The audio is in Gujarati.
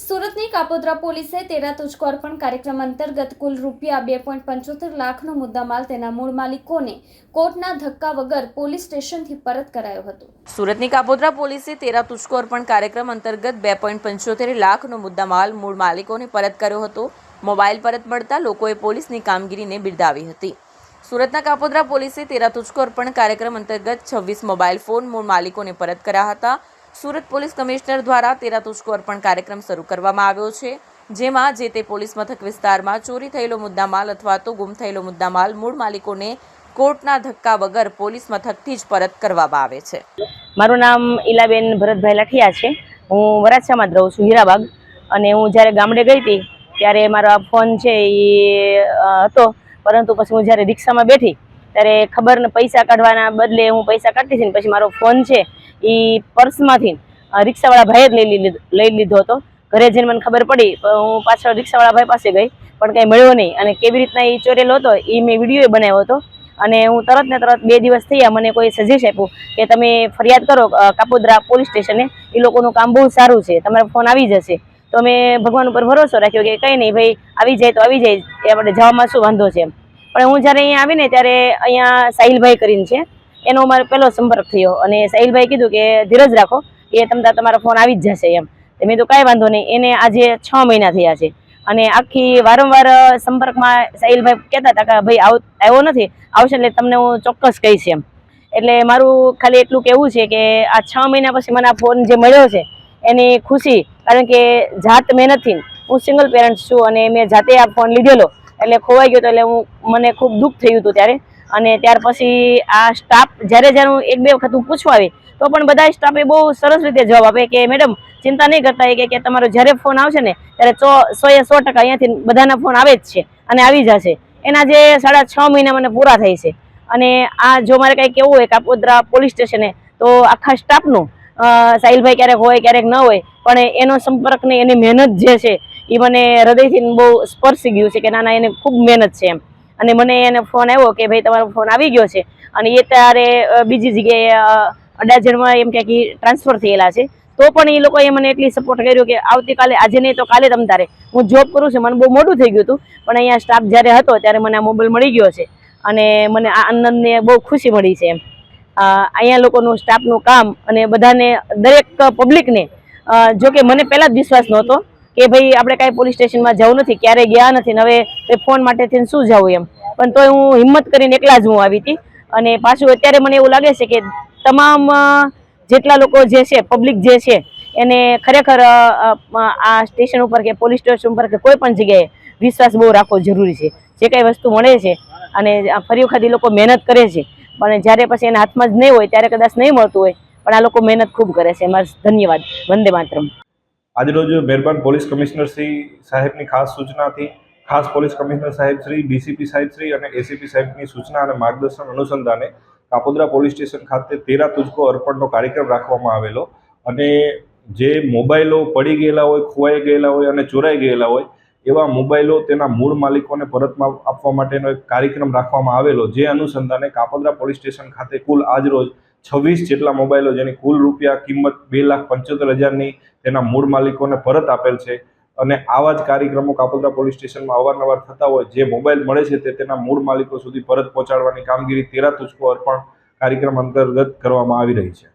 સુરતની કાપોદ્રા પોલીસે તેરા તુજકો અર્પણ કાર્યક્રમ અંતર્ગત કુલ રૂપિયા 2.75 લાખનો મુદ્દામાલ તેના મૂળ માલિકોને કોર્ટના ધક્કા વગર પોલીસ સ્ટેશનથી પરત કરાયો હતો। સુરતની કાપોદ્રા પોલીસે તેરા તુજકો અર્પણ કાર્યક્રમ અંતર્ગત 2.75 લાખનો મુદ્દામાલ મૂળ માલિકોને પરત કર્યો હતો। મોબાઈલ પરત મળતા લોકોએ પોલીસની કામગીરીને બિરદાવી હતી। સુરતના કાપોદ્રા પોલીસે તેરા તુજકો અર્પણ કાર્યક્રમ અંતર્ગત 26 મોબાઈલ ફોન મૂળ માલિકોને પરત કર્યા હતા। સુરત પોલીસ કમિશનર દ્વારા તેરા તુજકો અર્પણ કાર્યક્રમ શરૂ કરવામાં આવ્યો છે, જેમાં જે તે પોલીસ મથક વિસ્તારમાં ચોરી થયેલો મુદ્દામાલ અથવા તો ગુમ થયેલો મુદ્દામાલ મૂળ માલિકોને કોર્ટના ધક્કા વગર પોલીસ મથકથી જ પરત કરવામાં આવે છે। મારું નામ ઈલાબેન ભરતભાઈ લાઠિયા છે। હું વરાછામાં જ રહું છું, હીરાબાગ। અને હું જ્યારે ગામડે ગઈ હતી ત્યારે મારો આ ફોન છે એ હતો, પરંતુ પછી હું જ્યારે રિક્ષામાં બેઠી ત્યારે ખબર ને પૈસા કાઢવાના બદલે હું પૈસા કાઢતી હતી ને પછી મારો ફોન છે એ પર્સમાંથી રિક્ષાવાળા ભાઈએ જ લઈ લીધો હતો। ઘરે જઈને મને ખબર પડી, હું પાછળ રિક્ષાવાળા ભાઈ પાસે ગઈ પણ કંઈ મળ્યો નહીં। અને કેવી રીતના એ ચોરેલો હતો એ મેં વિડીયો બનાવ્યો હતો। અને હું તરત ને તરત 2 દિવસ થયા મને કોઈ સજેશ આપ્યું કે તમે ફરિયાદ કરો કાપોદ્રા પોલીસ સ્ટેશને, એ લોકોનું કામ બહુ સારું છે, તમારો ફોન આવી જશે। તો મેં ભગવાન ઉપર ભરોસો રાખ્યો કે કંઈ નહીં ભાઈ, આવી જાય તો આવી જાય, એ આપણે જવામાં શું વાંધો છે। પણ હું જ્યારે અહીંયા આવીને ત્યારે અહીંયા સાહિલભાઈ કરીને છે, એનો મારો પહેલો સંપર્ક થયો અને સાહિલભાઈ કીધું કે ધીરજ રાખો, એ તમારો ફોન આવી જ જશે એમ। મેં તો કાંઈ વાંધો નહીં। એને આજે 6 મહિના થયા છે અને આખી વારંવાર સંપર્કમાં સાહિલભાઈ કહેતા હતા કે ભાઈ આવ્યો નથી, આવશે એટલે તમને હું ચોક્કસ કહીશ એમ। એટલે મારું ખાલી એટલું કહેવું છે કે આ 6 મહિના પછી મને આ ફોન જે મળ્યો છે એની ખુશી, કારણ કે જાત મહેનતથી, હું સિંગલ પેરેન્ટ્સ છું અને મેં જાતે આ ફોન લીધેલો એટલે ખોવાઈ ગયો હતો, એટલે મને ખૂબ દુઃખ થયું હતું ત્યારે। અને ત્યાર પછી આ સ્ટાફ જ્યારે હું 1-2 વખત હું પૂછવા આવી તો પણ બધા સ્ટાફે બહુ સરસ રીતે જવાબ આપે કે મેડમ ચિંતા નહીં કરતા, કે તમારો જ્યારે ફોન આવશે ને ત્યારે 100% અહીંયાથી બધાના ફોન આવે જ છે અને આવી જશે। એના જે 6.5 મહિના મને પૂરા થાય છે। અને આ જો મારે કંઈ કહેવું હોય કાપોદ્રા પોલીસ સ્ટેશને તો આખા સ્ટાફનું, સાહિલભાઈ ક્યારેક હોય ક્યારેક ન હોય, પણ એનો સંપર્ક ને એની મહેનત જે છે એ મને હૃદયથી બહુ સ્પર્શી ગયું છે કે ના એને ખૂબ મહેનત છે એમ। અને મને એને ફોન આવ્યો કે ભાઈ તમારો ફોન આવી ગયો છે, અને એ ત્યારે બીજી જગ્યાએ અડાજણમાં એમ ક્યાંક ટ્રાન્સફર થયેલા છે, તો પણ એ લોકોએ મને એટલી સપોર્ટ કર્યો કે આવતીકાલે, આજે નહીં તો કાલે તમ તારે, હું જોબ કરું છું, મને બહુ મોડું થઈ ગયું હતું પણ અહીંયા સ્ટાફ જ્યારે હતો ત્યારે મને આ મોબાઈલ મળી ગયો છે અને મને આ આનંદને બહુ ખુશી મળી છે એમ। અહીંયા લોકોનું સ્ટાફનું કામ અને બધાને, દરેક પબ્લિકને, જો કે મને પહેલાં જ વિશ્વાસ નહોતો કે ભાઈ આપણે કાંઈ પોલીસ સ્ટેશનમાં જવું નથી, ક્યારેય ગયા નથી ને હવે ફોન માટેથી શું જવું એમ, પણ તોય હું હિંમત કરીને એકલા જ હું આવી હતી। અને પાછું અત્યારે મને એવું લાગે છે કે તમામ જેટલા લોકો જે છે, પબ્લિક જે છે, એને ખરેખર આ સ્ટેશન ઉપર કે પોલીસ સ્ટેશન ઉપર કે કોઈ પણ જગ્યાએ વિશ્વાસ બહુ રાખવો જરૂરી છે। જે કાંઈ વસ્તુ મળે છે અને ફરી વખત એ લોકો મહેનત કરે છે, પણ જ્યારે પછી એના હાથમાં જ નહીં હોય ત્યારે કદાચ નહીં મળતું હોય, પણ આ લોકો મહેનત ખૂબ કરે છે। મારો ધન્યવાદ। વંદે માતરમ। આજરોજ મહેરબાન પોલીસ કમિશનર શ્રી સાહેબની ખાસ સૂચનાથી ખાસ પોલીસ કમિશનર સાહેબ શ્રી, ડીસીપી સાહેબ શ્રી અને એસીપી સાહેબની સૂચના અને માર્ગદર્શન અનુસંધાને કાપોદ્રા પોલીસ સ્ટેશન ખાતે તેરા તુજકો અર્પણનો કાર્યક્રમ રાખવામાં આવેલો। અને જે મોબાઈલો પડી ગયેલા હોય, ખોવાઈ ગયેલા હોય અને ચોરાઈ ગયેલા હોય એવા મોબાઈલો તેના મૂળ માલિકોને પરતમાં આપવા માટેનો એક કાર્યક્રમ રાખવામાં આવેલો, જે અનુસંધાને કાપોદ્રા પોલીસ સ્ટેશન ખાતે કુલ આજરોજ 26 જેટલા મોબાઈલો, જેની કુલ રૂપિયા કિંમત 2,75,000ની તેના મૂળ માલિકોને પરત આપેલ છે। અને આવા જ કાર્યક્રમો કાપોદ્રા પોલીસ સ્ટેશનમાં અવારનવાર થતા હોય, જે મોબાઈલ મળે છે તે તેના મૂળ માલિકો સુધી પરત પહોંચાડવાની કામગીરી તેરા તુજકો અર્પણ કાર્યક્રમ અંતર્ગત કરવામાં આવી રહી છે।